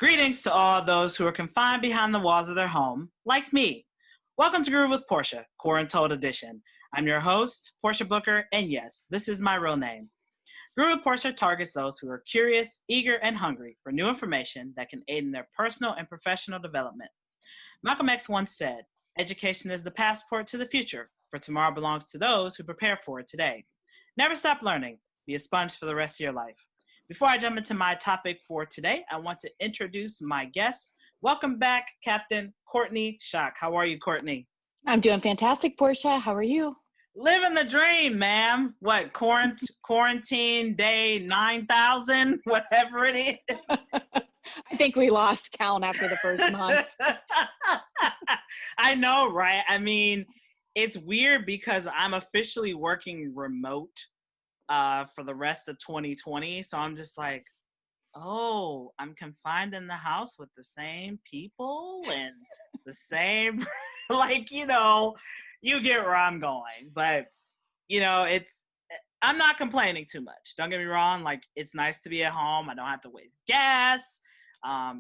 Greetings to all those who are confined behind the walls of their home, like me. Welcome to Groove with Portia, QuaranTOLD edition. I'm your host, Portia Booker, and yes, this is my real name. Groove with Portia targets those who are curious, eager, and hungry for new information that can aid in their personal and professional development. Malcolm X once said, "Education is the passport to the future, for tomorrow belongs to those who prepare for it today." Never stop learning. Be a sponge for the rest of your life. Before I jump into my topic for today, I want to introduce my guest. Welcome back, Captain Courtney Schoch. How are you, Courtney? I'm doing fantastic, Portia. How are you? Living the dream, ma'am. What, quarantine day 9,000, whatever it is? I think we lost count after the first month. I know, right? I mean, it's weird because I'm officially working remote for the rest of 2020. So I'm just like, oh, I'm confined in the house with the same people and the same, you get where I'm going. But, I'm not complaining too much. Don't get me wrong. Like, it's nice to be at home. I don't have to waste gas. I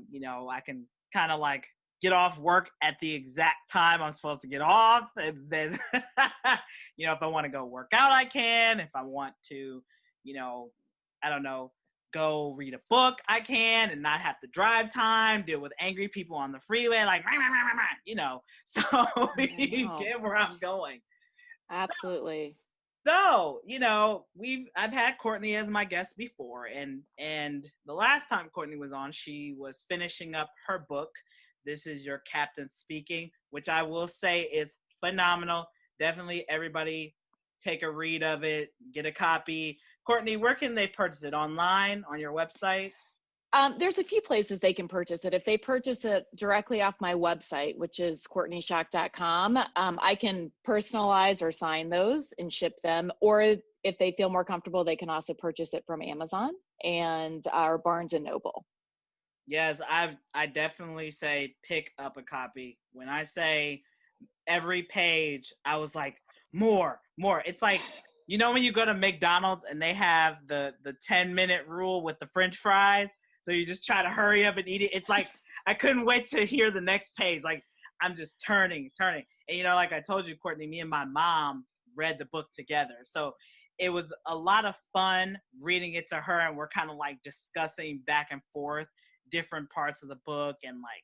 can kind of like get off work at the exact time I'm supposed to get off. And then, if I want to go work out, I can. If I want to, go read a book, I can, and not have to drive time, deal with angry people on the freeway, like, so you get where I'm going. Absolutely. So, I've had Courtney as my guest before, and the last time Courtney was on, she was finishing up her book, This Is Your Captain Speaking, which I will say is phenomenal. Definitely everybody take a read of it, get a copy. Courtney, where can they purchase it? Online, on your website? There's a few places they can purchase it. If they purchase it directly off my website, which is CourtneySchoch.com, I can personalize or sign those and ship them. Or if they feel more comfortable, they can also purchase it from Amazon and our Barnes and Noble. Yes, I definitely say pick up a copy. When I say every page, I was like, more. It's like, when you go to McDonald's and they have the 10-minute rule with the French fries, so you just try to hurry up and eat it. It's like, I couldn't wait to hear the next page. Like, I'm just turning. And, like I told you, Courtney, me and my mom read the book together. So it was a lot of fun reading it to her, and we're kind of like discussing back and forth different parts of the book, and like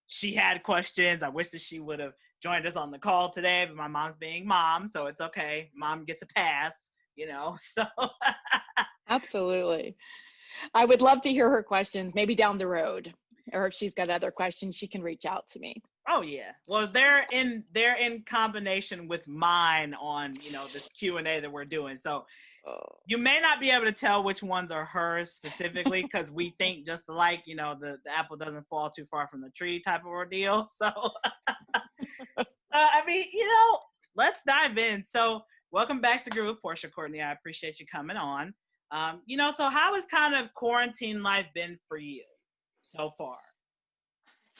she had questions. I wish that she would have joined us on the call today, but my mom's being mom, so it's okay. Mom gets a pass, so. Absolutely. I would love to hear her questions, maybe down the road, or if she's got other questions, she can reach out to me. Oh yeah. Well, they're in combination with mine on, this Q&A that we're doing. So you may not be able to tell which ones are hers specifically because we think just alike, the apple doesn't fall too far from the tree type of ordeal. So, let's dive in. So welcome back to Groove with Portia, Courtney. I appreciate you coming on. So how has kind of quarantine life been for you so far?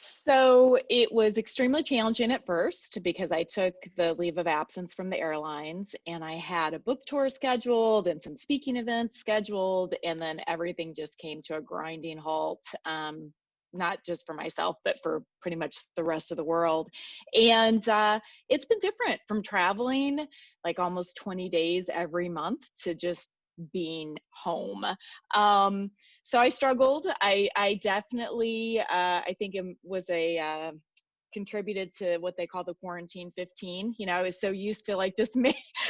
So it was extremely challenging at first because I took the leave of absence from the airlines, and I had a book tour scheduled and some speaking events scheduled, and then everything just came to a grinding halt, not just for myself, but for pretty much the rest of the world. And it's been different from traveling like almost 20 days every month to just being home. So I struggled. I definitely, I think it was contributed to what they call the quarantine 15. I was so used to like just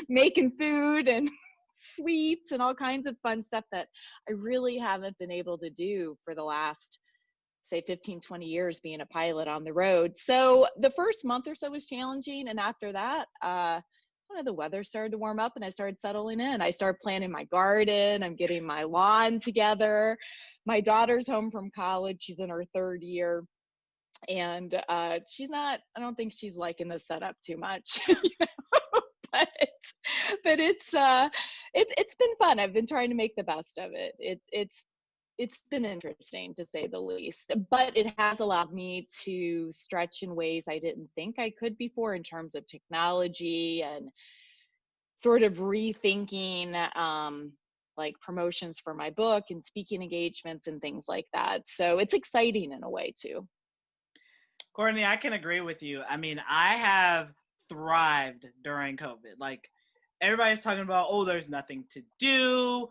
making food and sweets and all kinds of fun stuff that I really haven't been able to do for the last, say, 15, 20 years being a pilot on the road. So the first month or so was challenging. And after that, the weather started to warm up and I started settling in. I started planting my garden. I'm getting my lawn together. My daughter's home from college. She's in her third year. And I don't think she's liking the setup too much. But it's been fun. I've been trying to make the best of it. It's been interesting, to say the least, but it has allowed me to stretch in ways I didn't think I could before in terms of technology and sort of rethinking like promotions for my book and speaking engagements and things like that. So it's exciting in a way too. Courtney, I can agree with you. I mean, I have thrived during COVID. Like, everybody's talking about, oh, there's nothing to do.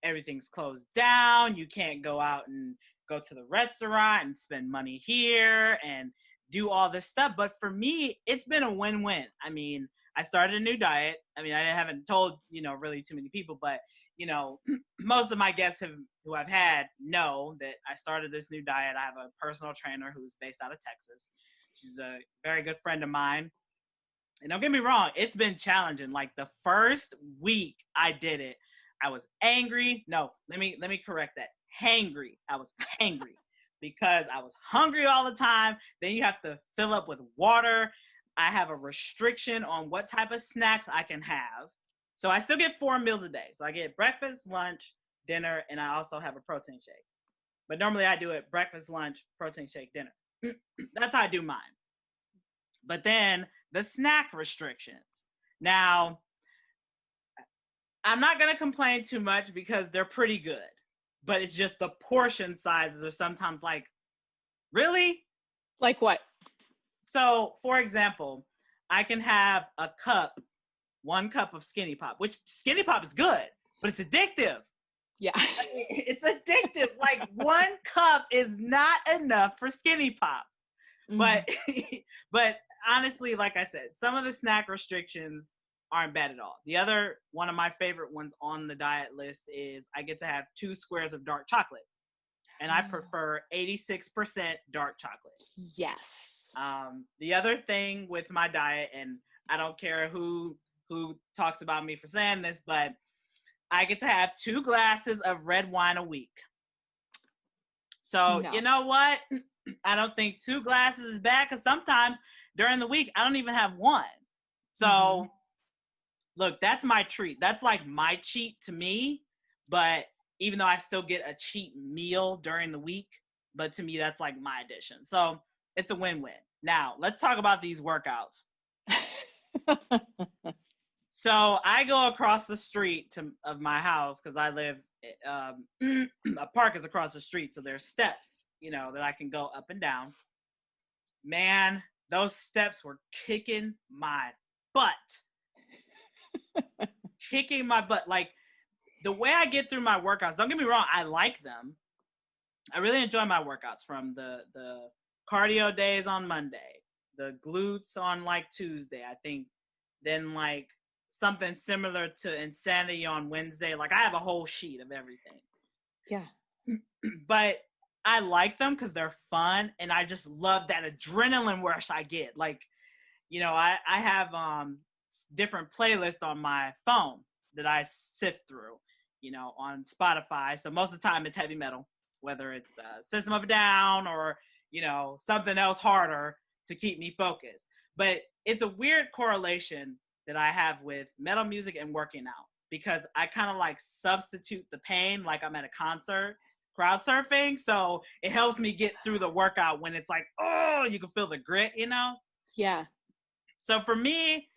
Everything's closed down. You can't go out and go to the restaurant and spend money here and do all this stuff. But for me, it's been a win-win. I mean, I started a new diet. I mean, I haven't told, really too many people, but, most of my guests who I've had know that I started this new diet. I have a personal trainer who's based out of Texas. She's a very good friend of mine. And don't get me wrong, it's been challenging. Like the first week I did it, I was angry. No, let me correct that. Hangry. I was hangry because I was hungry all the time. Then you have to fill up with water. I have a restriction on what type of snacks I can have. So I still get 4 meals a day. So I get breakfast, lunch, dinner, and I also have a protein shake. But normally I do it breakfast, lunch, protein shake, dinner. That's how I do mine. But then the snack restrictions. Now, I'm not going to complain too much because they're pretty good. But it's just the portion sizes are sometimes like, really? Like what? So, for example, I can have a cup, 1 cup of Skinny Pop, which Skinny Pop is good, but it's addictive. Yeah. It's addictive. Like 1 cup is not enough for Skinny Pop. Mm-hmm. But honestly, like I said, some of the snack restrictions aren't bad at all. The other one of my favorite ones on the diet list is I get to have 2 squares of dark chocolate. And I prefer 86% dark chocolate. Yes. The other thing with my diet, and I don't care who talks about me for saying this, but I get to have 2 glasses of red wine a week. So, no. You know what? I don't think 2 glasses is bad because sometimes during the week, I don't even have 1. So, Look, that's my treat. That's like my cheat to me. But even though I still get a cheat meal during the week, but to me, that's like my addition. So it's a win-win. Now, let's talk about these workouts. So I go across the street of my house because I live, a park is across the street. So there's steps, that I can go up and down. Man, those steps were kicking my butt. Kicking my butt. Like, the way I get through my workouts, don't get me wrong, I like them. I really enjoy my workouts, from the cardio days on Monday, the glutes on like Tuesday, I think, then like something similar to insanity on Wednesday. Like, I have a whole sheet of everything. Yeah. But I like them because they're fun, and I just love that adrenaline rush I get. Like, I have different playlists on my phone that I sift through, on Spotify. So most of the time it's heavy metal, whether it's System of a Down or, something else harder to keep me focused. But it's a weird correlation that I have with metal music and working out, because I kind of like substitute the pain like I'm at a concert, crowd surfing. So it helps me get through the workout when it's like, oh, you can feel the grit, Yeah. So for me,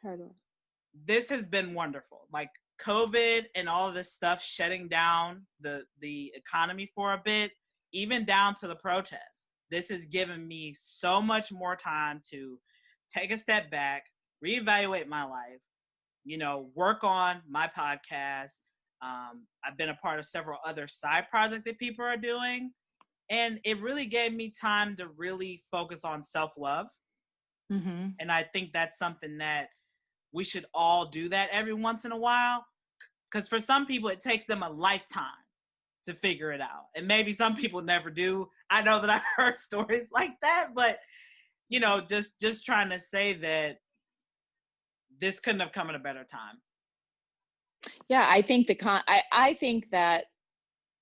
this has been wonderful. Like, COVID and all of this stuff shutting down the economy for a bit, even down to the protests. This has given me so much more time to take a step back, reevaluate my life, work on my podcast. I've been a part of several other side projects that people are doing. And it really gave me time to really focus on self-love. Mm-hmm. And I think that's something that we should all do that every once in a while, because for some people it takes them a lifetime to figure it out, and maybe some people never do. I know that I've heard stories like that, but just trying to say that this couldn't have come at a better time. Yeah, I think I think that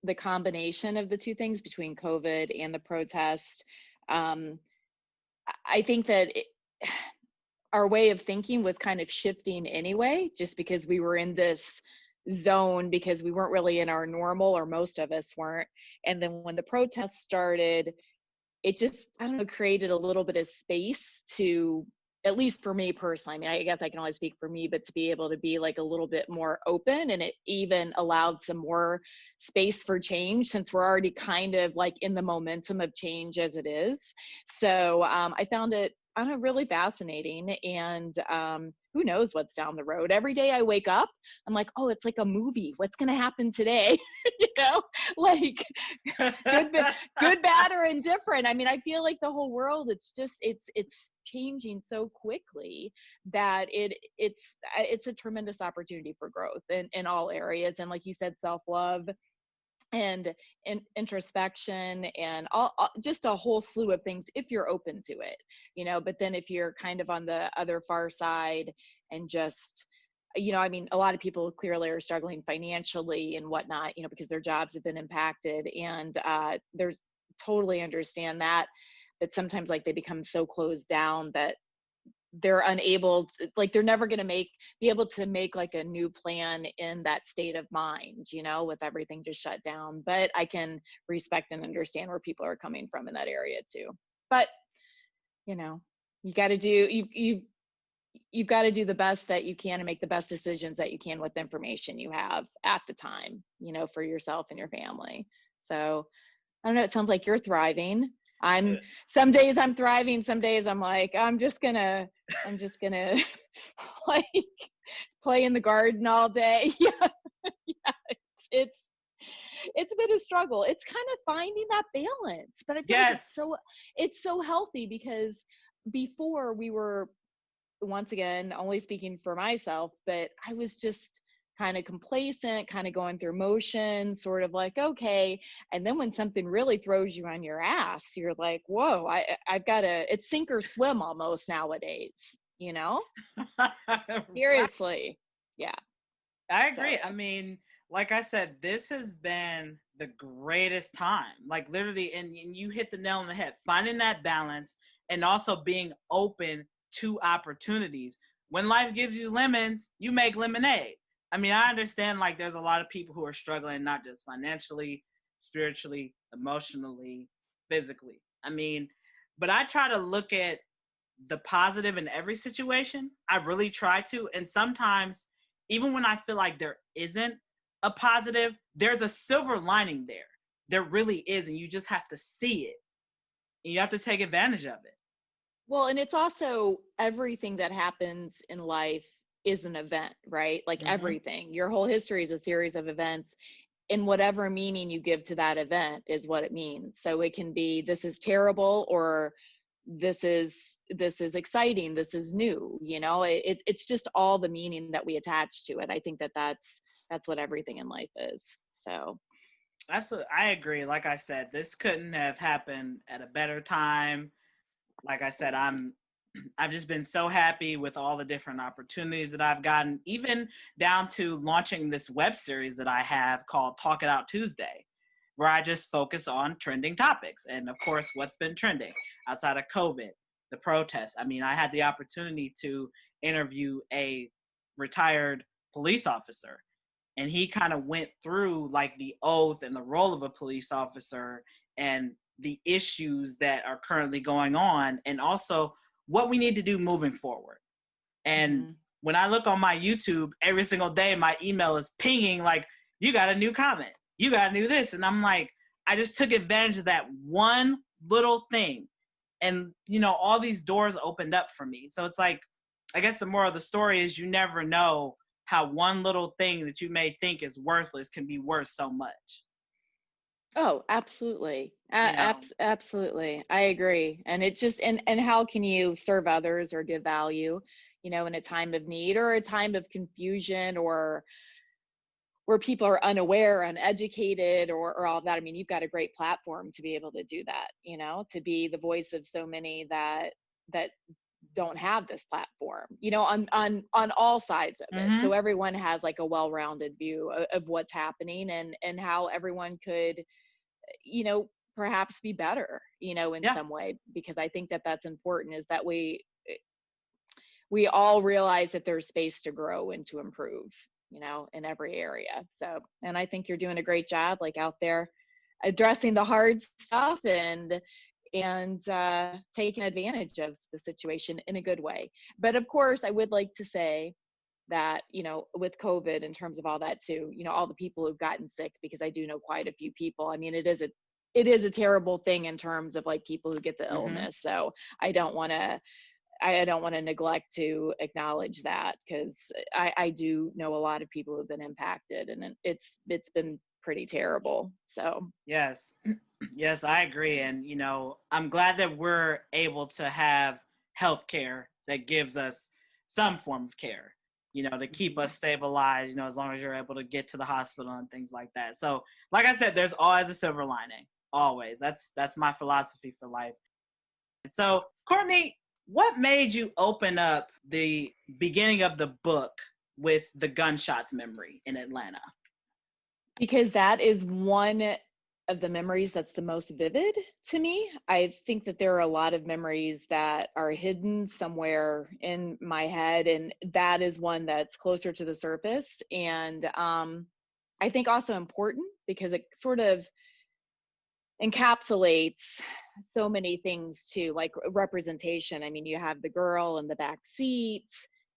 the combination of the two things, between COVID and the protest, I think that our way of thinking was kind of shifting anyway, just because we were in this zone, because we weren't really in our normal, or most of us weren't. And then when the protests started, it just, I don't know, created a little bit of space to at least for me personally, I mean, I guess I can only speak for me, but to be able to be like a little bit more open, and it even allowed some more space for change since we're already kind of like in the momentum of change as it is. So I found it, I don't know, really fascinating. And who knows what's down the road. Every day I wake up, I'm like, oh, it's like a movie. What's going to happen today? You know, like good, bad, or indifferent. I mean, I feel like the whole world, it's just, it's changing so quickly that it's a tremendous opportunity for growth in all areas. And like you said, self-love and introspection and all, just a whole slew of things if you're open to it, you know. But then if you're kind of on the other far side and just, you know, I mean, a lot of people clearly are struggling financially and whatnot, you know, because their jobs have been impacted, and there's totally understand that. But sometimes like they become so closed down that they're unable to, like, they're never going to be able to make like a new plan in that state of mind, you know, with everything just shut down. But I can respect and understand where people are coming from in that area too. But, you know, you got to do, you've got to do the best that you can and make the best decisions that you can with the information you have at the time, you know, for yourself and your family. So I don't know, it sounds like you're thriving. Some days I'm thriving, some days I'm like, I'm just gonna like play in the garden all day. Yeah, yeah, it's been a struggle. It's kind of finding that balance, but I feel like it's so healthy, because before we were, once again, only speaking for myself, but I was just kind of complacent, kind of going through motions, sort of like, okay. And then when something really throws you on your ass, you're like, whoa, I've got to, it's sink or swim almost nowadays, you know? Seriously. Yeah. I agree. So, I mean, like I said, this has been the greatest time, like literally, and you hit the nail on the head, finding that balance and also being open to opportunities. When life gives you lemons, you make lemonade. I mean, I understand like there's a lot of people who are struggling, not just financially, spiritually, emotionally, physically. I mean, but I try to look at the positive in every situation. I really try to. And sometimes, even when I feel like there isn't a positive, there's a silver lining there. There really is. And you just have to see it. And you have to take advantage of it. Well, and it's also, everything that happens in life is an event, right? Like everything, your whole history is a series of events, and whatever meaning you give to that event is what it means. So it can be, this is terrible, or this is exciting, this is new, you know. It's just all the meaning that we attach to it. I think that's what everything in life is. So absolutely, I agree. Like I said, this couldn't have happened at a better time. Like I said, I've just been so happy with all the different opportunities that I've gotten, even down to launching this web series that I have called Talk It Out Tuesday, where I just focus on trending topics. And of course, what's been trending outside of COVID, the protests. I mean, I had the opportunity to interview a retired police officer, and he kind of went through like the oath and the role of a police officer and the issues that are currently going on, and also what we need to do moving forward. And when I look on my YouTube every single day, my email is pinging like, you got a new comment, you got to do this. And I'm like, I just took advantage of that one little thing. And, you know, all these doors opened up for me. So it's like, I guess the moral of the story is you never know how one little thing that you may think is worthless can be worth so much. Oh, absolutely. Absolutely. I agree. And it just, and how can you serve others or give value, you know, in a time of need or a time of confusion, or where people are unaware, uneducated, or all of that. I mean, you've got a great platform to be able to do that, you know, to be the voice of so many that don't have this platform, you know, on all sides of it. So everyone has like a well-rounded view of what's happening, and how everyone could, you know, perhaps be better, you know, in some way, because I think that that's important, is that we all realize that there's space to grow and to improve, you know, in every area. So, and I think you're doing a great job, like out there addressing the hard stuff, and and taken advantage of the situation in a good way. But of course, I would like to say that, you know, with COVID, in terms of all that too, you know, all the people who've gotten sick, because I do know quite a few people. I mean, it is a terrible thing in terms of like people who get the illness. So I don't want to neglect to acknowledge that, because I do know a lot of people who've been impacted, and it's been pretty terrible. So Yes. Yes, I agree. And, you know, I'm glad that we're able to have healthcare that gives us some form of care, you know, to keep us stabilized, you know, as long as you're able to get to the hospital and things like that. So, like I said, there's always a silver lining. Always. That's my philosophy for life. So, Courtney, what made you open up the beginning of the book with the gunshots memory in Atlanta? because that is one of the memories that's the most vivid to me. I think that there are a lot of memories that are hidden somewhere in my head, and that is one that's closer to the surface. And I think also important because it sort of encapsulates so many things too, like representation. I mean, you have the girl in the back seat,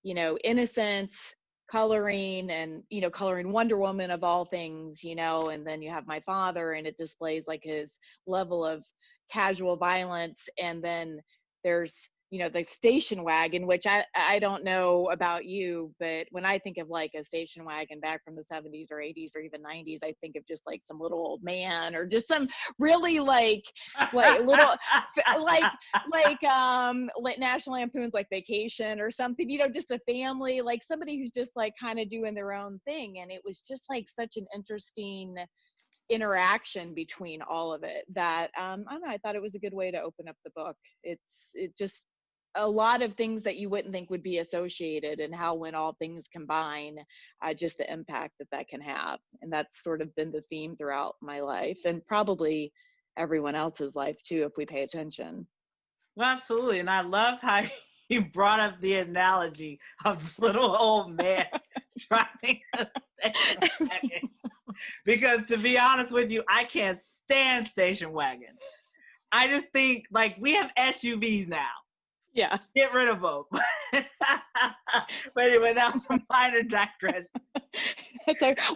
you know, innocence, coloring, and, you know, coloring Wonder Woman of all things, you know, and then you have my father, and it displays like his level of casual violence. And then there's, you know, the station wagon, which I don't know about you, but when I think of like a station wagon back from the 70s or 80s or even 90s, I think of just like some little old man, or just some really like little like National Lampoon's like Vacation or something, you know, just a family, like somebody who's just like kind of doing their own thing. And it was just like such an interesting interaction between all of it that I don't know, I thought it was a good way to open up the book. It just a lot of things that you wouldn't think would be associated, and how when all things combine, just the impact that can have. And that's sort of been the theme throughout my life, and probably everyone else's life too, if we pay attention. Well, absolutely. And I love how you brought up the analogy of the little old man driving a station wagon. Because to be honest with you, I can't stand station wagons. I just think like we have SUVs now. Yeah. Get rid of them. But anyway, that was a minor digression.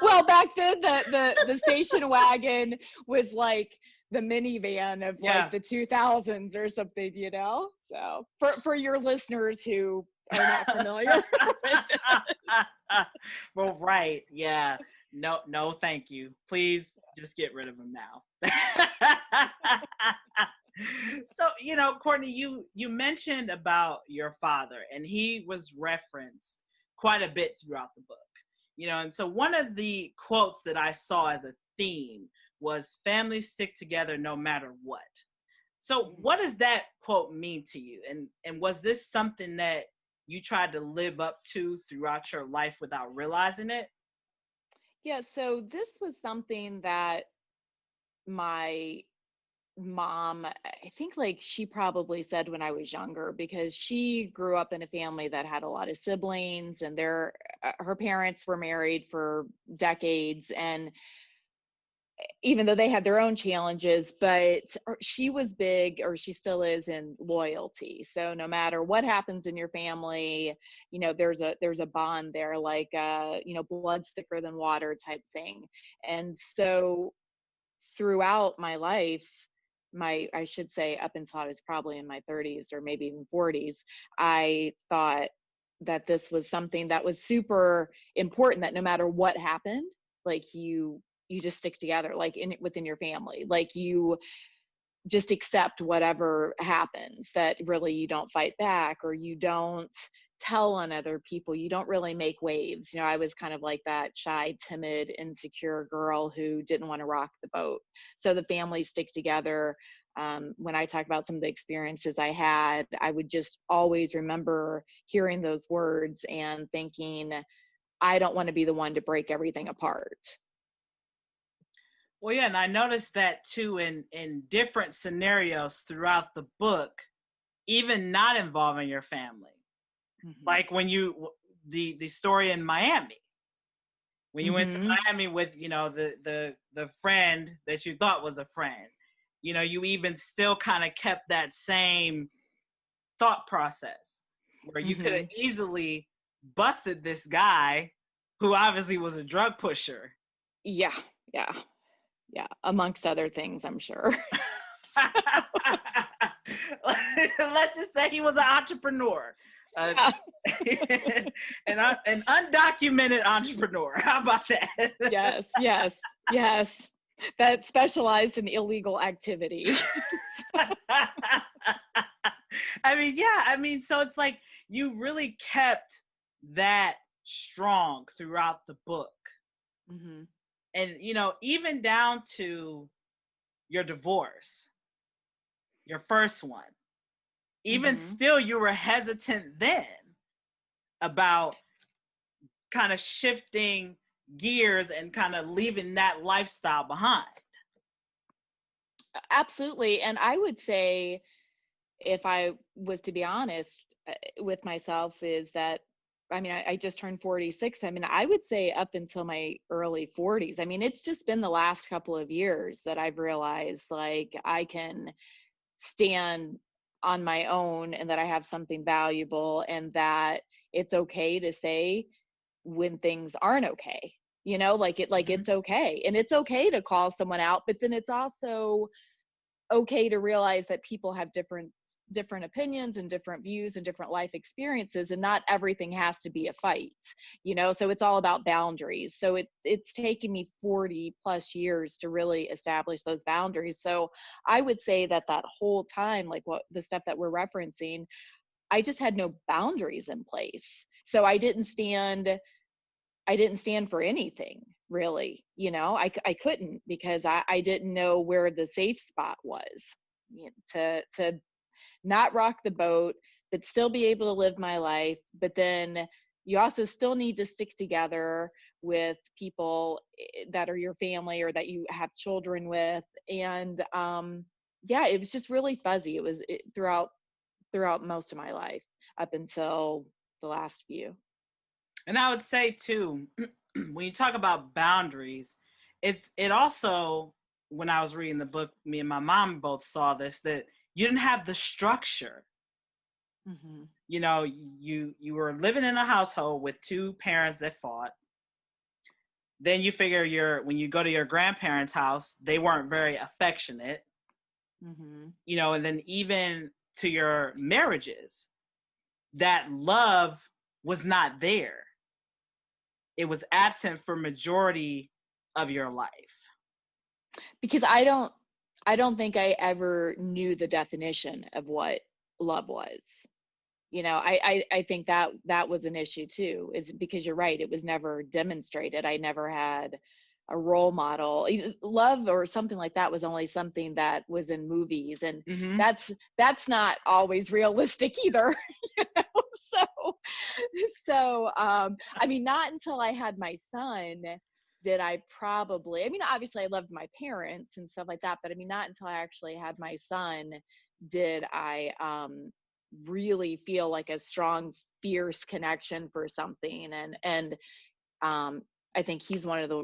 Well, back then the station wagon was like the minivan of like the 2000s or something, you know? So for your listeners who are not familiar with this. Well, right. Yeah. No, thank you. Please just get rid of them now. So, you know, Courtney, you mentioned about your father, and he was referenced quite a bit throughout the book. You know, and so one of the quotes that I saw as a theme was families stick together no matter what. So what does that quote mean to you? And was this something that you tried to live up to throughout your life without realizing it? Yeah, so this was something that my mom, I think like she probably said when I was younger, because she grew up in a family that had a lot of siblings, and her parents were married for decades, and even though they had their own challenges, but she was big, or she still is, in loyalty. So no matter what happens in your family, you know, there's a bond there, like you know, blood's thicker than water type thing. And so throughout my life, I should say up until I was probably in my 30s or maybe even 40s, I thought that this was something that was super important, that no matter what happened, like you just stick together, like within your family, like you just accept whatever happens, that really you don't fight back, or you don't tell on other people, you don't really make waves. You know, I was kind of like that shy, timid, insecure girl who didn't want to rock the boat. So the family sticks together. When I talk about some of the experiences I had, I would just always remember hearing those words and thinking, I don't want to be the one to break everything apart. Well, yeah, and I noticed that too in different scenarios throughout the book, even not involving your family. Mm-hmm. Like when the story in Miami, when you went to Miami with, you know, the friend that you thought was a friend, you know, you even still kind of kept that same thought process where you could have easily busted this guy who obviously was a drug pusher. Yeah, amongst other things, I'm sure. Let's just say he was an entrepreneur. An undocumented entrepreneur. How about that? Yes. That specialized in illegal activity. I mean, so it's like you really kept that strong throughout the book. And, you know, even down to your divorce, your first one, even still, you were hesitant then about kind of shifting gears and kind of leaving that lifestyle behind. Absolutely. And I would say, if I was to be honest with myself, is that, I mean, I just turned 46. I mean, I would say up until my early 40s. I mean, it's just been the last couple of years that I've realized, like, I can stand on my own and that I have something valuable, and that it's okay to say when things aren't okay, you know, like it's okay. And it's okay to call someone out, but then it's also okay to realize that people have different opinions and different views and different life experiences, and not everything has to be a fight, you know. So it's all about boundaries. So it's taken me 40 plus years to really establish those boundaries. So I would say that whole time, like what the stuff that we're referencing, I just had no boundaries in place. So I didn't stand for anything, really. You know, I couldn't, because I didn't know where the safe spot was, you know, to not rock the boat, but still be able to live my life. But then you also still need to stick together with people that are your family or that you have children with. And yeah, it was just really fuzzy. It was throughout most of my life up until the last few. And I would say too, when you talk about boundaries, it also, when I was reading the book, me and my mom both saw this, that you didn't have the structure. You know, you were living in a household with two parents that fought. Then you figure when you go to your grandparents' house, they weren't very affectionate. You know, and then even to your marriages, that love was not there. It was absent for majority of your life. Because I don't think I ever knew the definition of what love was. You know, I think that was an issue too, is because you're right, it was never demonstrated. I never had a role model. Love or something like that was only something that was in movies, and that's not always realistic either. You know? So I mean, not until I had my son did I probably, I mean, obviously I loved my parents and stuff like that, but I mean, not until I actually had my son did I really feel like a strong, fierce connection for something. And I think he's one of the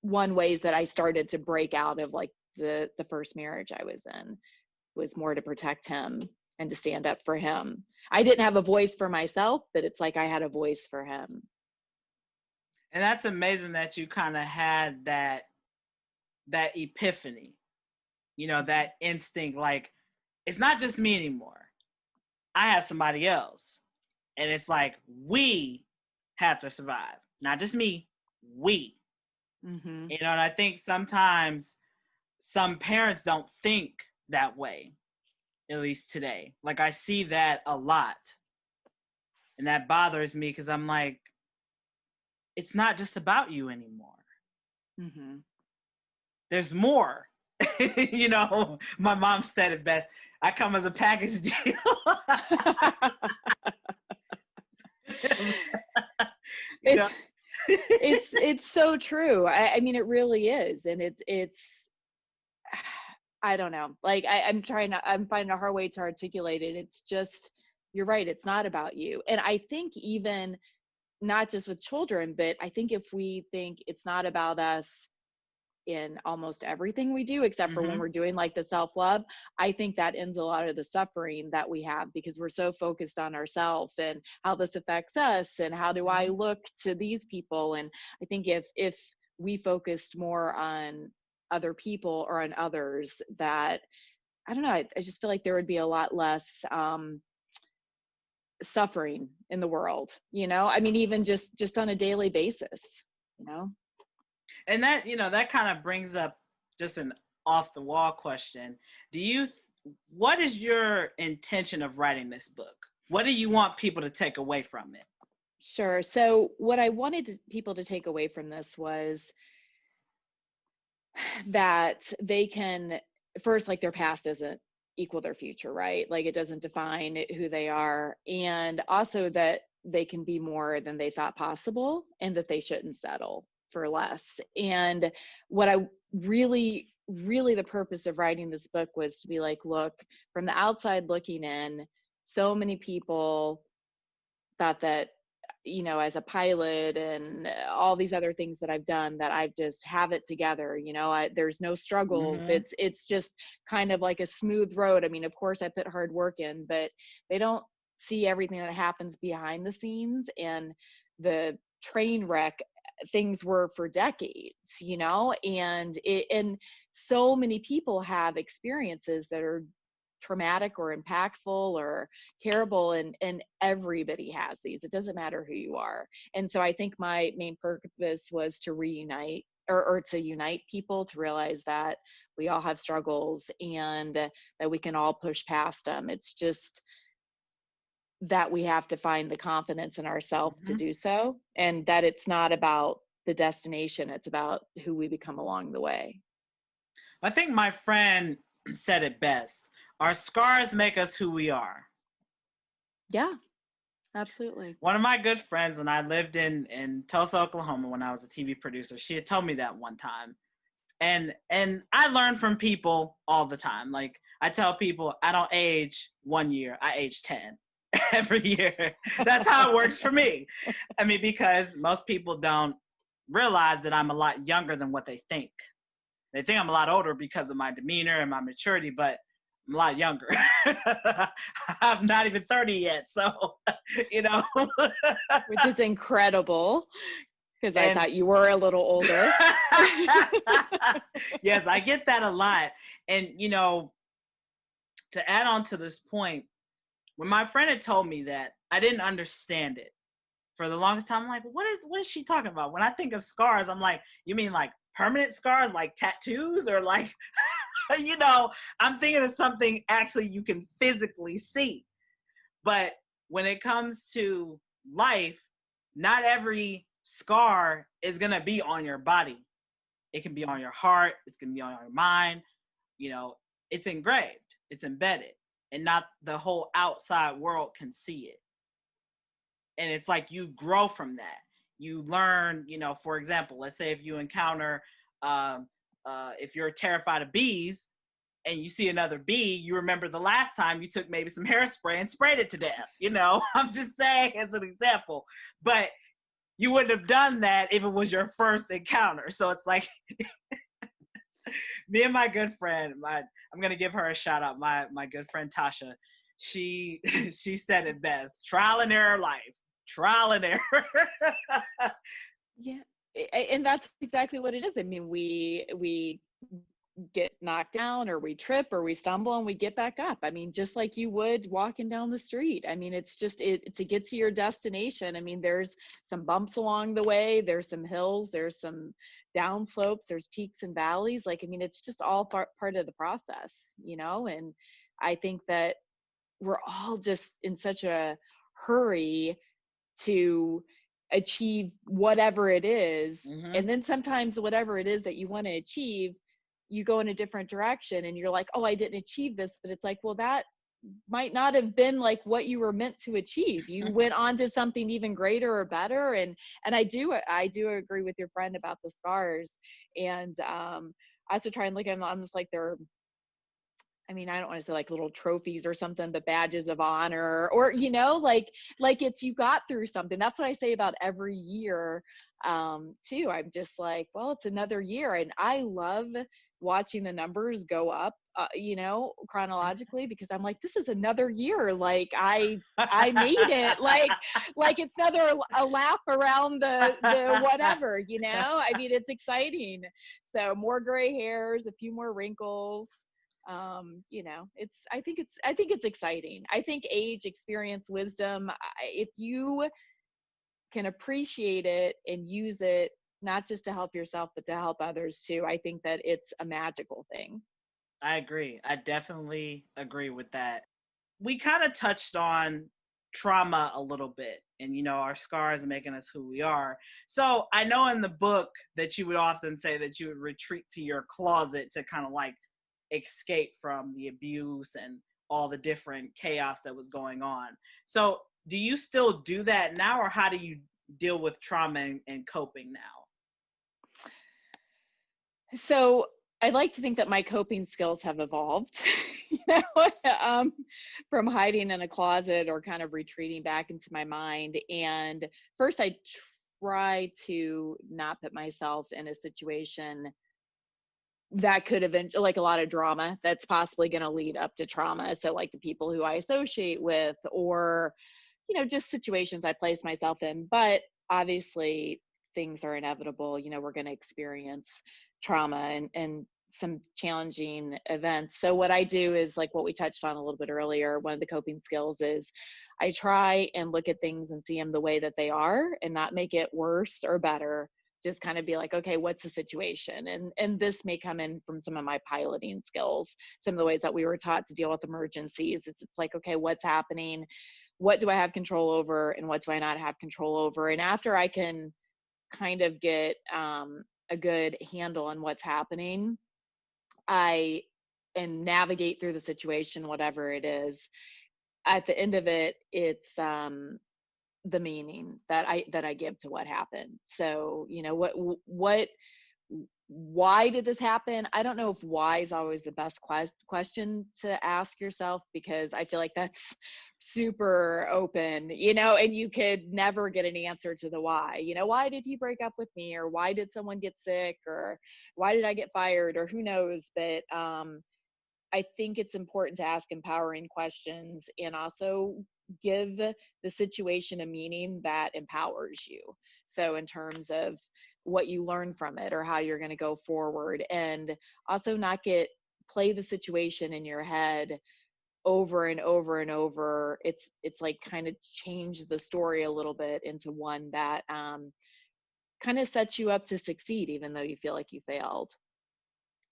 ways that I started to break out of like the first marriage I was in, was more to protect him and to stand up for him. I didn't have a voice for myself, but it's like I had a voice for him. And that's amazing that you kind of had that epiphany, you know, that instinct, like, it's not just me anymore. I have somebody else. And it's like, we have to survive. Not just me, we. You know, and I think sometimes some parents don't think that way, at least today. Like, I see that a lot. And that bothers me, because I'm like, it's not just about you anymore. There's more. You know, my mom said it best. I come as a package deal. It's so true. I mean, it really is. And it's I don't know. Like I'm finding a hard way to articulate it. It's just, you're right. It's not about you. And I think even not just with children, but I think if we think it's not about us in almost everything we do, except for when we're doing like the self-love. I think that ends a lot of the suffering that we have, because we're so focused on ourselves and how this affects us and how do I look to these people. And I think if we focused more on other people or on others, that, I don't know, I just feel like there would be a lot less suffering in the world, you know? I mean, even just on a daily basis, you know? And that, that kind of brings up just an off the wall question. What is your intention of writing this book? What do you want people to take away from it? Sure. So what I wanted people to take away from this was that they can, first, like, their past doesn't equal their future, right? Like, it doesn't define who they are. And also that they can be more than they thought possible, and that they shouldn't settle for less. And what I really the purpose of writing this book was to be like, look, from the outside looking in, so many people thought that, you know, as a pilot and all these other things that I've done, that I just have it together, you know, there's no struggles. It's just kind of like a smooth road. I mean, of course I put hard work in, but they don't see everything that happens behind the scenes, and the train wreck things were for decades, you know. And so many people have experiences that are traumatic or impactful or terrible, and everybody has these. It doesn't matter who you are. And so I think my main purpose was to reunite, or to unite people to realize that we all have struggles, and that we can all push past them. It's just that we have to find the confidence in ourselves to do so, and that it's not about the destination, it's about who we become along the way. I think my friend said it best. Our scars make us who we are. Yeah, absolutely. One of my good friends, when I lived in Tulsa, Oklahoma, when I was a TV producer, she had told me that one time. And I learn from people all the time. Like, I tell people I don't age 1 year, I age 10 every year. That's how it works for me. I mean, because most people don't realize that I'm a lot younger than what they think. They think I'm a lot older because of my demeanor and my maturity, but I'm a lot younger. I'm not even 30 yet, so, you know. Which is incredible, because I thought you were a little older. Yes, I get that a lot. And, you know, to add on to this point, when my friend had told me that, I didn't understand it. For the longest time, I'm like, what is she talking about? When I think of scars, I'm like, you mean like permanent scars, like tattoos, or like, you know, I'm thinking of something actually you can physically see. But when it comes to life, not every scar is going to be on your body. It can be on your heart. It's going to be on your mind. You know, it's engraved, it's embedded, and not the whole outside world can see it. And it's like you grow from that. You learn, you know, for example, let's say if you encounter, if you're terrified of bees and you see another bee, you remember the last time you took maybe some hairspray and sprayed it to death. You know, I'm just saying as an example. But you wouldn't have done that if it was your first encounter. So it's like, me and my good friend, I'm going to give her a shout out, my good friend Tasha. She said it best: trial and error life. Trial and error. Yeah, and that's exactly what it is. I mean, we get knocked down, or we trip, or we stumble, and we get back up. I mean, just like you would walking down the street. I mean, it's just to get to your destination. I mean, there's some bumps along the way, there's some hills, there's some down slopes, there's peaks and valleys. Like, I mean, it's just all part of the process, you know. And I think that we're all just in such a hurry to achieve whatever it is. And then sometimes whatever it is that you want to achieve, you go in a different direction, and you're like, oh, I didn't achieve this. But it's like, well, that might not have been like what you were meant to achieve. You went on to something even greater or better. And I do agree with your friend about the scars. And I also try and look at them, I'm just like, they're, I mean, I don't want to say like little trophies or something, but badges of honor, or, you know, like it's, you got through something. That's what I say about every year too. I'm just like, well, it's another year, and I love watching the numbers go up, chronologically, because I'm like, this is another year. Like I made it. Like it's another a lap around the whatever. I mean, it's exciting. So more gray hairs, a few more wrinkles. I think it's exciting. I think age, experience, wisdom, if you can appreciate it and use it, not just to help yourself, but to help others too, I think that it's a magical thing. I agree. I definitely agree with that. We kind of touched on trauma a little bit and, our scars making us who we are. So I know in the book that you would often say that you would retreat to your closet to kind of like escape from the abuse and all the different chaos that was going on. So do you still do that now, or how do you deal with trauma and coping now? So I'd like to think that my coping skills have evolved, you know, from hiding in a closet or kind of retreating back into my mind. And first, I try to not put myself in a situation that could have been like a lot of drama that's possibly going to lead up to trauma. So like the people who I associate with, or, just situations I place myself in. But obviously things are inevitable. We're going to experience trauma and some challenging events. So what I do is like what we touched on a little bit earlier. One of the coping skills is I try and look at things and see them the way that they are and not make it worse or better. Just kind of be like, okay, what's the situation? And this may come in from some of my piloting skills, some of the ways that we were taught to deal with emergencies. It's like, okay, what's happening? What do I have control over and what do I not have control over? And after I can kind of get a good handle on what's happening, I and navigate through the situation, whatever it is. At the end of it, it's the meaning that I give to what happened. So, why did this happen? I don't know if why is always the best question to ask yourself, because I feel like that's super open, and you could never get an answer to the why. Why did he break up with me, or why did someone get sick, or why did I get fired, or who knows? But I think it's important to ask empowering questions and also give the situation a meaning that empowers you. So in terms of what you learn from it or how you're going to go forward, and also not play the situation in your head over and over and over. It's like kind of change the story a little bit into one that kind of sets you up to succeed, even though you feel like you failed.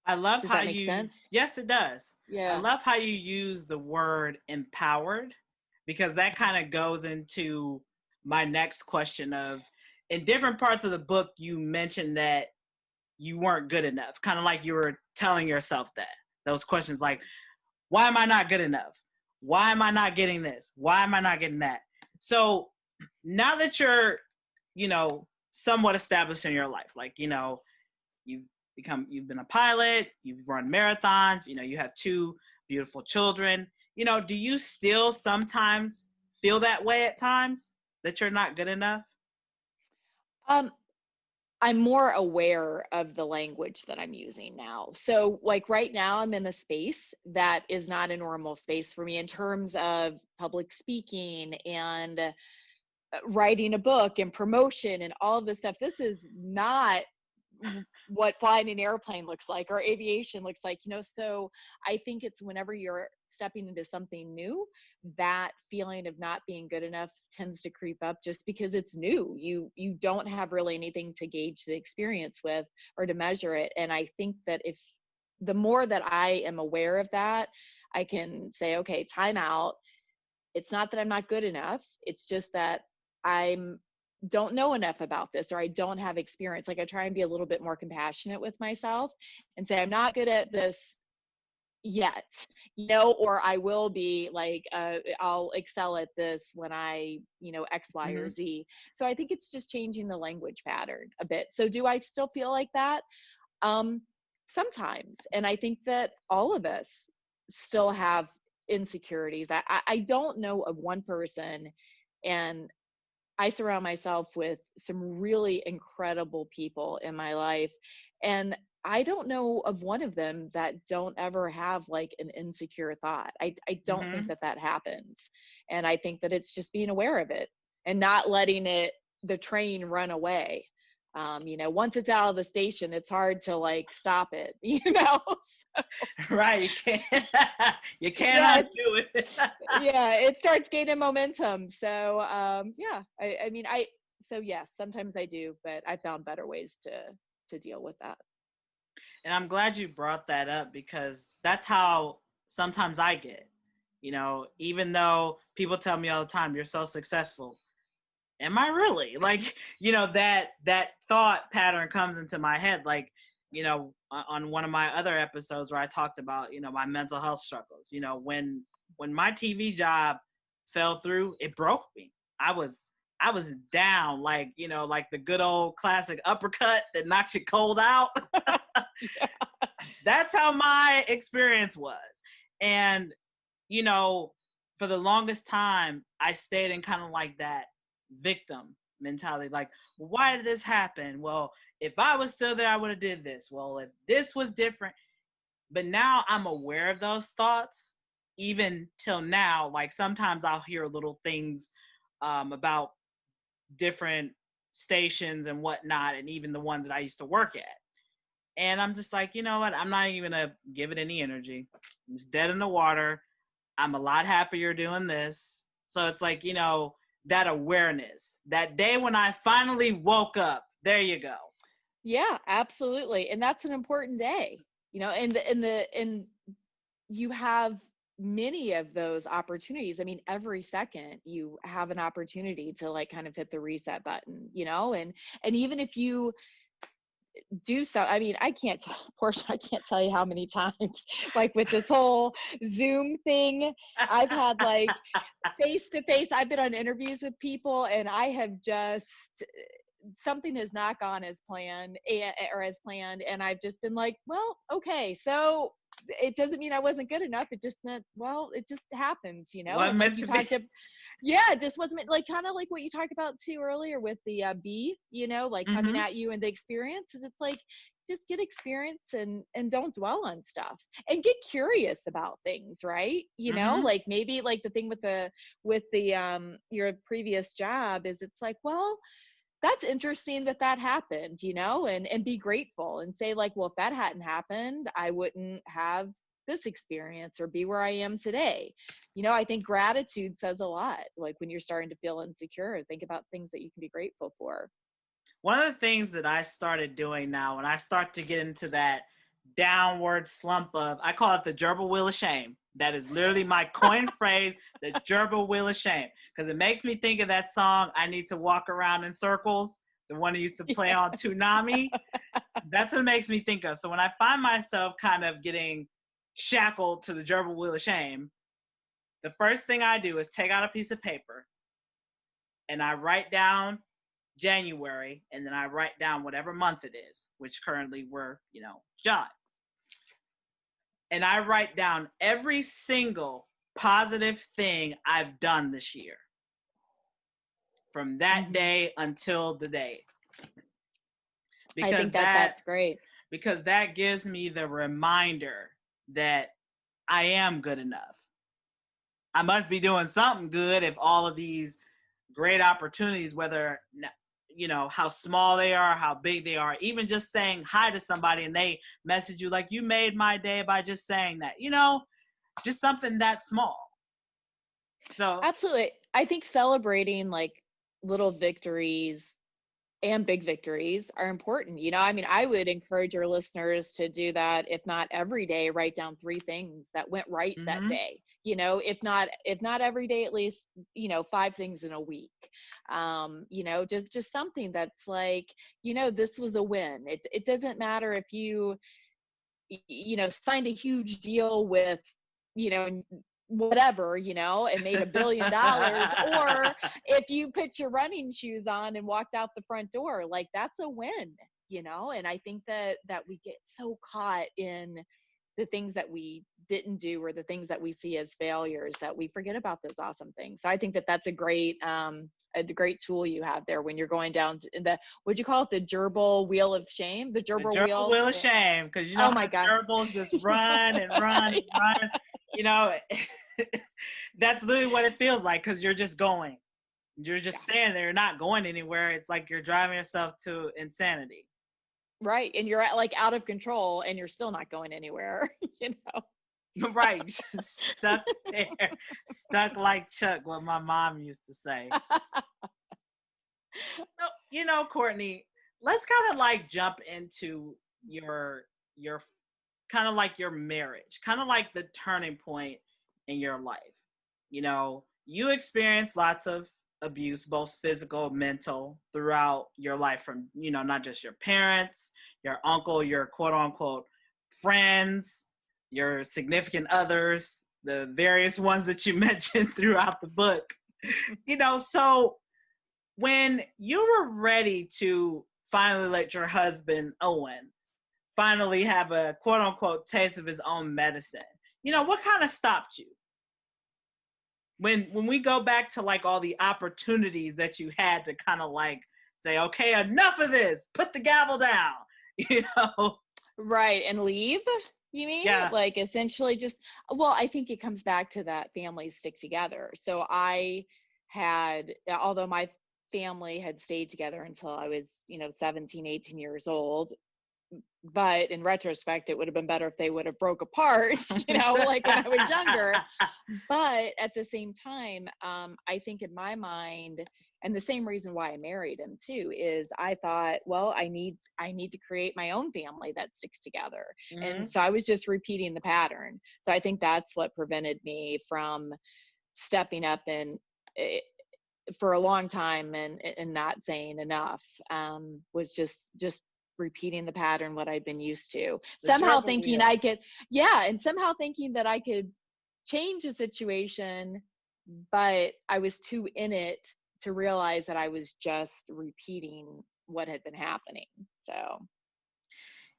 I love Does how that make sense? yes, it does. I Yeah. love how you use the word empowered, because that kind of goes into my next question of, in different parts of the book, you mentioned that you weren't good enough, kind of like you were telling yourself that. Those questions like, why am I not good enough? Why am I not getting this? Why am I not getting that? So now that you're, somewhat established in your life, like, you've been a pilot, you've run marathons, you have 2 beautiful children. Do you still sometimes feel that way at times, that you're not good enough? I'm more aware of the language that I'm using now. So like right now I'm in a space that is not a normal space for me in terms of public speaking and writing a book and promotion and all of this stuff. This is not what flying an airplane looks like or aviation looks like, so I think it's whenever you're stepping into something new, that feeling of not being good enough tends to creep up, just because it's new. You don't have really anything to gauge the experience with or to measure it. And I think that if the more that I am aware of that, I can say, okay, time out. It's not that I'm not good enough. It's just that I'm don't know enough about this, or I don't have experience. Like I try and be a little bit more compassionate with myself and say, I'm not good at this yet, or I will be like, I'll excel at this when I, X, Y, or Z. So I think it's just changing the language pattern a bit. So do I still feel like that? Sometimes. And I think that all of us still have insecurities. I don't know of one person, and I surround myself with some really incredible people in my life. And I don't know of one of them that don't ever have like an insecure thought. I don't think Mm-hmm. that that happens. And I think that it's just being aware of it and not letting the train run away. Once it's out of the station, it's hard to like stop it, So, Right. You can't yeah, undo it. yeah, it starts gaining momentum. So, yeah, so yes, sometimes I do, but I found better ways to deal with that. And I'm glad you brought that up because that's how sometimes I get. Even though people tell me all the time, you're so successful. Am I really? Like, that thought pattern comes into my head. Like, on one of my other episodes where I talked about, my mental health struggles, when my TV job fell through, it broke me. I was down, like, like the good old classic uppercut that knocks you cold out. Yeah. That's how my experience was. And, for the longest time, I stayed in kind of like that victim mentality. Like, well, why did this happen? Well, if I was still there, I would have did this. Well, if this was different. But now I'm aware of those thoughts, even till now. Like, sometimes I'll hear little things about different stations and whatnot, and even the one that I used to work at. And I'm just like, you know what? I'm not even going to give it any energy. It's dead in the water. I'm a lot happier doing this. So it's like, that awareness, that day when I finally woke up, there you go. Yeah, absolutely. And that's an important day, and you have many of those opportunities. I mean, every second you have an opportunity to like kind of hit the reset button, and even if you do so, I mean, Portia, I can't tell you how many times, like with this whole Zoom thing, I've had like face to face, I've been on interviews with people and I have just, something has not gone as planned and I've just been like, well, okay, so it doesn't mean I wasn't good enough. It just meant, well, it just happens, Wasn't and like meant you to be. talked about, yeah, it just wasn't like kind of like what you talked about too earlier with the bee, like coming Mm-hmm. at you and the experiences. It's like, just get experience and don't dwell on stuff and get curious about things, right? Mm-hmm. Like maybe like the thing with the your previous job is, it's like, well, that's interesting that happened, and be grateful and say like, well, if that hadn't happened, I wouldn't have this experience or be where I am today. I think gratitude says a lot. Like when you're starting to feel insecure, think about things that you can be grateful for. One of the things that I started doing now, when I start to get into that downward slump of, I call it the gerbil wheel of shame. That is literally my coined phrase, the gerbil wheel of shame. Because it makes me think of that song, I Need to Walk Around in Circles, the one that used to play on Toonami. That's what it makes me think of. So when I find myself kind of getting shackled to the gerbil wheel of shame, the first thing I do is take out a piece of paper and I write down January, and then I write down whatever month it is, which currently we're, July. And I write down every single positive thing I've done this year from that day until the day. I Because think that's great. because that gives me the reminder that I am good enough. I must be doing something good if all of these great opportunities, whether how small they are, how big they are, even just saying hi to somebody and they message you like, you made my day by just saying that, just something that small. So Absolutely. I think celebrating like little victories and big victories are important. I mean, I would encourage your listeners to do that. If not every day, write down 3 things that went right that day. If not every day, at least, 5 things in a week. Just something that's like, this was a win. It doesn't matter if you signed a huge deal with, whatever, and made $1 billion, or if you put your running shoes on and walked out the front door, like that's a win, and I think that we get so caught in the things that we didn't do or the things that we see as failures, that we forget about those awesome things. So I think that that's a great tool you have there when you're going down to the, what'd you call it? The gerbil wheel of shame? The gerbil wheel of shame. Cause you know, oh my how God. gerbils just run and run and run, you know, that's literally what it feels like. Cause you're just going, you're just standing there, you're not going anywhere. It's like you're driving yourself to insanity. Right. And you're like out of control and you're still not going anywhere, you know? Right. Just stuck there, stuck like Chuck, what my mom used to say. So, you know, Courtney, let's kind of like jump into your kind of like your marriage, kind of like the turning point in your life. You know, you experienced lots of abuse, both physical, mental, throughout your life from, you know, not just your parents, your uncle, your quote unquote friends, your significant others, the various ones that you mentioned throughout the book. You know, so when you were ready to finally let your husband, Owen, finally have a quote unquote taste of his own medicine, you know, what kind of stopped you? When we go back to like all the opportunities that you had to kind of like say, okay, enough of this, put the gavel down, you know? Right. And leave, you mean? Yeah. Like essentially just, well, I think it comes back to that families stick together. So I had, although my family had stayed together until I was, you know, 17, 18 years old, but in retrospect, it would have been better if they would have broke apart, you know, like when I was younger. But at the same time, I think in my mind, and the same reason why I married him too, is I thought, well, I need to create my own family that sticks together. Mm-hmm. And so I was just repeating the pattern. So I think that's what prevented me from stepping up and for a long time and not saying enough, was just repeating the pattern, what I'd been used to, somehow thinking I could, and somehow thinking that I could change a situation, but I was too in it to realize that I was just repeating what had been happening. So,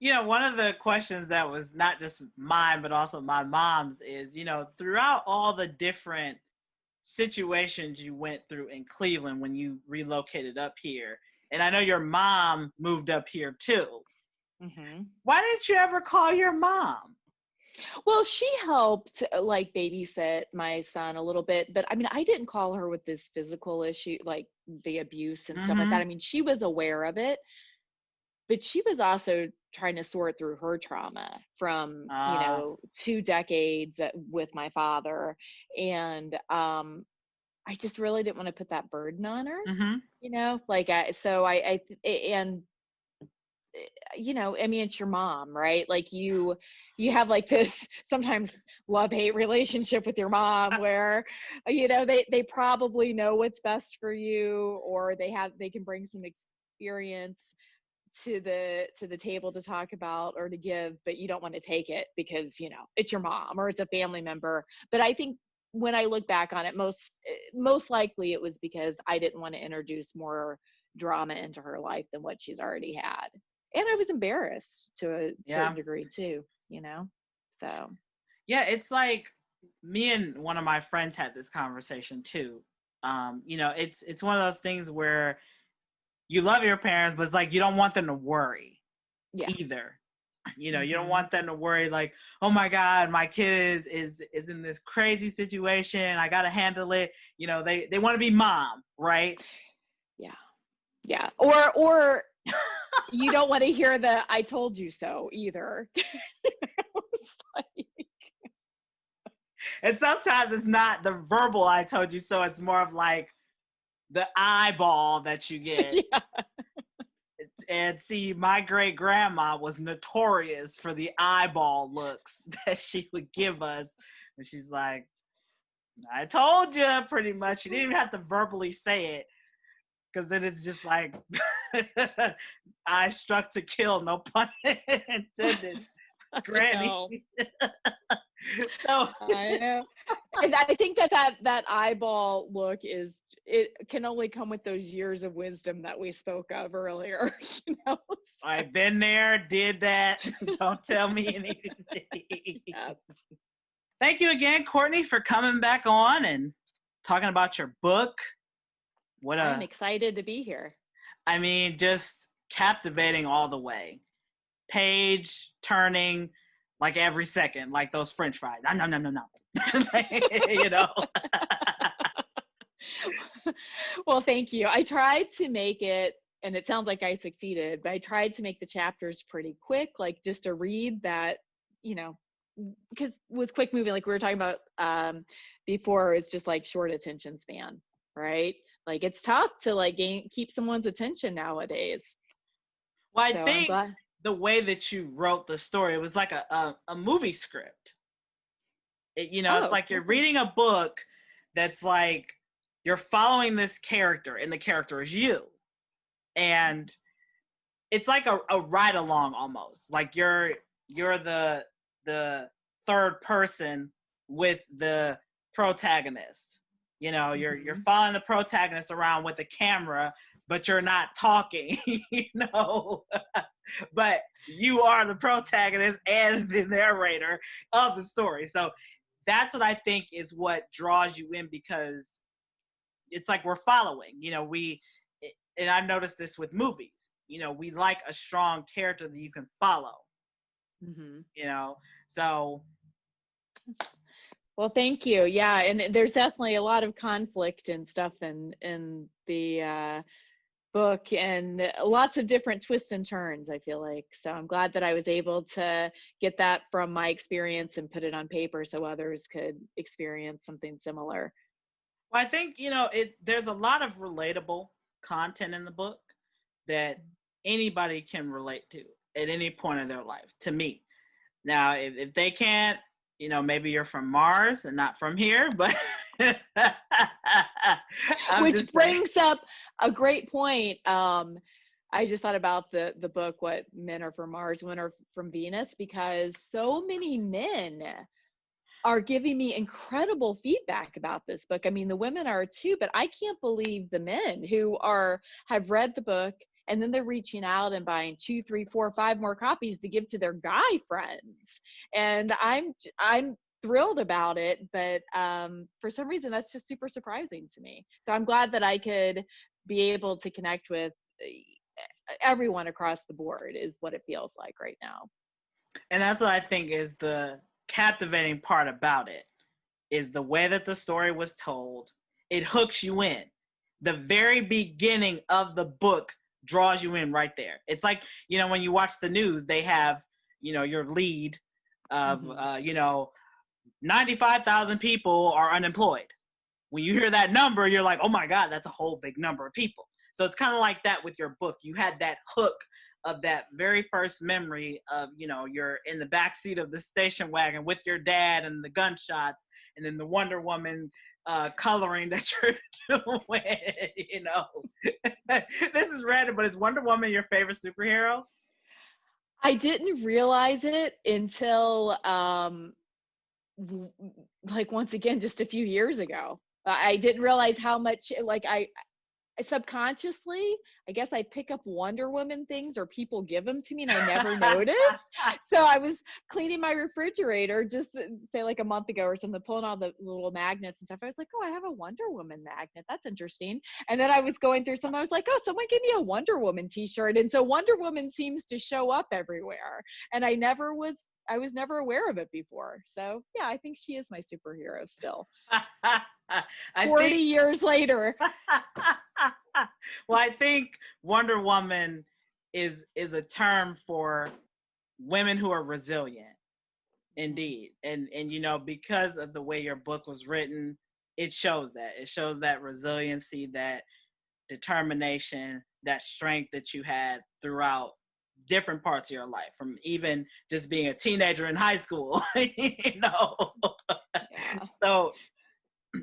you know, one of the questions that was not just mine, but also my mom's is, you know, throughout all the different situations you went through in Cleveland when you relocated up here, and I know your mom moved up here too. Mm-hmm. Why didn't you ever call your mom? Well, she helped like babysit my son a little bit, but I mean, I didn't call her with this physical issue, like the abuse and stuff like that. I mean, she was aware of it, but she was also trying to sort through her trauma from, you know, 2 decades with my father. And, I just really didn't want to put that burden on her, you know, like, and you know, I mean, it's your mom, right? Like you have like this sometimes love-hate relationship with your mom where, you know, they probably know what's best for you, or they can bring some experience to the table to talk about or to give, but you don't want to take it because, you know, it's your mom or it's a family member. But I think when I look back on it, most likely it was because I didn't want to introduce more drama into her life than what she's already had. And I was embarrassed to a certain degree too, you know? So. Yeah, it's like me and one of my friends had this conversation too. You know, it's one of those things where you love your parents, but it's like you don't want them to worry either. You know, you don't want them to worry like, oh my God, my kid is in this crazy situation. I got to handle it. You know, they want to be mom, right? Yeah. Yeah. Or you don't want to hear the I told you so either. And sometimes it's not the verbal I told you so, it's more of like the eyeball that you get. Yeah. And see, my great grandma was notorious for the eyeball looks that she would give us. And she's like, I told you, pretty much. She didn't even have to verbally say it. Because then it's just like, I struck to kill, no pun intended. Granny. So I know. And I think that eyeball look it can only come with those years of wisdom that we spoke of earlier. So. I've been there, did that. Don't tell me anything. Yeah. Thank you again, Courtney, for coming back on and talking about your book. I'm excited to be here. I mean, just captivating all the way. Page turning like every second, like those French fries. No. You know. Well, thank you. I tried to make it, and it sounds like I succeeded, but I tried to make the chapters pretty quick, like just to read that, because it was quick moving, like we were talking about before. It's just like short attention span, right? Like it's tough to like keep someone's attention nowadays. Well, I think the way that you wrote the story, it was like a movie script. It's like you're reading a book that's like you're following this character, and the character is you. And it's like a ride along almost. Like you're the third person with the protagonist. You're following the protagonist around with the camera, but you're not talking, but you are the protagonist and the narrator of the story. So that's what I think is what draws you in, because it's like we're following, and I've noticed this with movies, we like a strong character that you can follow, so. Well, thank you. Yeah, and there's definitely a lot of conflict and stuff in the book, and lots of different twists and turns, I feel like. So I'm glad that I was able to get that from my experience and put it on paper so others could experience something similar. Well, I think, there's a lot of relatable content in the book that anybody can relate to at any point in their life, to me. Now, if they can't, maybe you're from Mars and not from here, but which brings up a great point. I just thought about the book, What Men Are From Mars, Women Are From Venus, because so many men are giving me incredible feedback about this book. I mean, the women are too, but I can't believe the men who have read the book, and then they're reaching out and buying 2, 3, 4, 5 more copies to give to their guy friends. And I'm thrilled about it, but for some reason that's just super surprising to me. So I'm glad that I could be able to connect with everyone across the board, is what it feels like right now. And that's what I think is the captivating part about it, is the way that the story was told. It hooks you in. The very beginning of the book draws you in right there. It's like, when you watch the news, they have, your lead of, 95,000 people are unemployed. When you hear that number, you're like, oh my God, that's a whole big number of people. So it's kind of like that with your book. You had that hook of that very first memory of, you're in the backseat of the station wagon with your dad and the gunshots, and then the Wonder Woman coloring that you're doing, This is random, but is Wonder Woman your favorite superhero? I didn't realize it until like once again just a few years ago. I didn't realize how much, like I subconsciously, I guess I pick up Wonder Woman things, or people give them to me and I never noticed. So I was cleaning my refrigerator just say like a month ago or something, pulling all the little magnets and stuff. I was like, oh, I have a Wonder Woman magnet. That's interesting. And then I was going through some, I was like, oh, someone gave me a Wonder Woman t-shirt. And so Wonder Woman seems to show up everywhere. And I was never aware of it before. So yeah, I think she is my superhero still. 40 years later. Well, I think Wonder Woman is a term for women who are resilient, indeed. And because of the way your book was written, it shows that resiliency, that determination, that strength that you had throughout different parts of your life, from even just being a teenager in high school. Yeah. So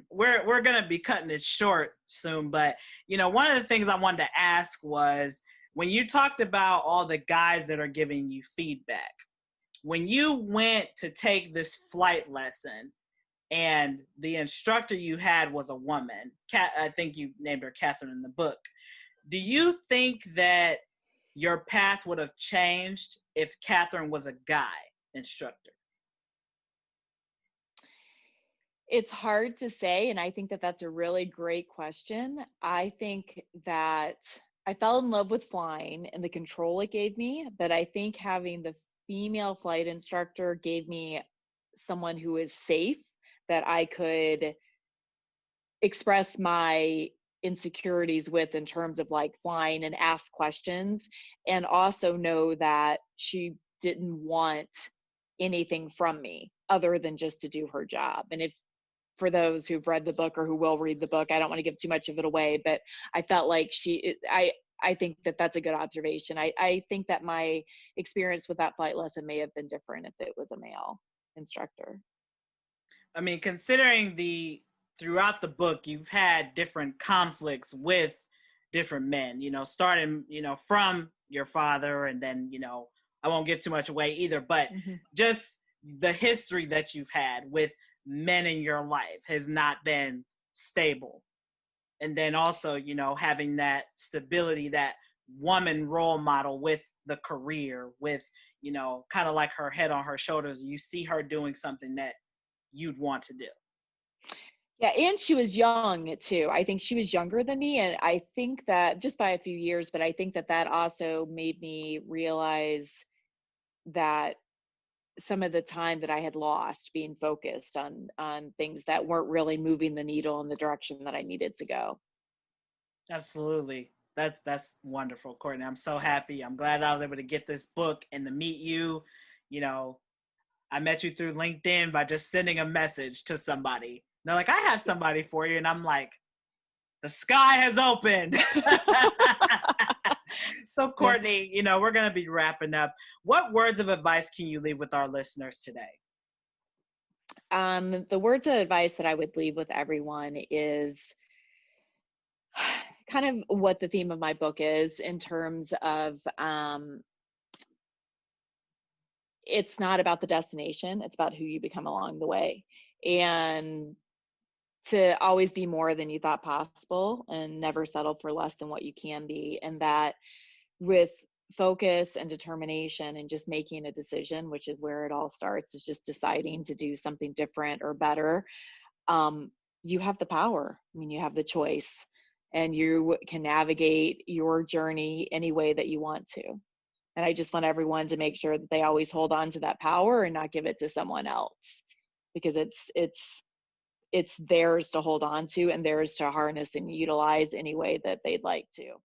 we're gonna be cutting it short soon, but one of the things I wanted to ask was, when you talked about all the guys that are giving you feedback, when you went to take this flight lesson and the instructor you had was a woman, I think you named her Catherine in the book, do you think that your path would have changed if Catherine was a guy instructor? It's hard to say, and I think that that's a really great question. I think that I fell in love with flying and the control it gave me, but I think having the female flight instructor gave me someone who is safe, that I could express my insecurities with in terms of like flying and ask questions, and also know that she didn't want anything from me other than just to do her job. And if, for those who've read the book or who will read the book, I don't want to give too much of it away, but I felt like I think that that's a good observation. I think that my experience with that flight lesson may have been different if it was a male instructor. I mean, considering throughout the book, you've had different conflicts with different men, starting, from your father, and then, I won't give too much away either, but just the history that you've had with men in your life has not been stable. And then also, having that stability, that woman role model with the career, with, kind of like her head on her shoulders. You see her doing something that you'd want to do. Yeah, and she was young too. I think she was younger than me, and I think that just by a few years, but I think that that also made me realize that some of the time that I had lost being focused on things that weren't really moving the needle in the direction that I needed to go. Absolutely. That's wonderful, Courtney. I'm so happy. I'm glad I was able to get this book and to meet you. I met you through LinkedIn by just sending a message to somebody. They're like, I have somebody for you. And I'm like, the sky has opened. So Courtney, we're going to be wrapping up. What words of advice can you leave with our listeners today? The words of advice that I would leave with everyone is kind of what the theme of my book is, in terms of it's not about the destination, it's about who you become along the way. And to always be more than you thought possible, and never settle for less than what you can be. And that with focus and determination and just making a decision, which is where it all starts, is just deciding to do something different or better. You have the power. I mean, you have the choice, and you can navigate your journey any way that you want to. And I just want everyone to make sure that they always hold on to that power and not give it to someone else, because it's theirs to hold on to and theirs to harness and utilize any way that they'd like to.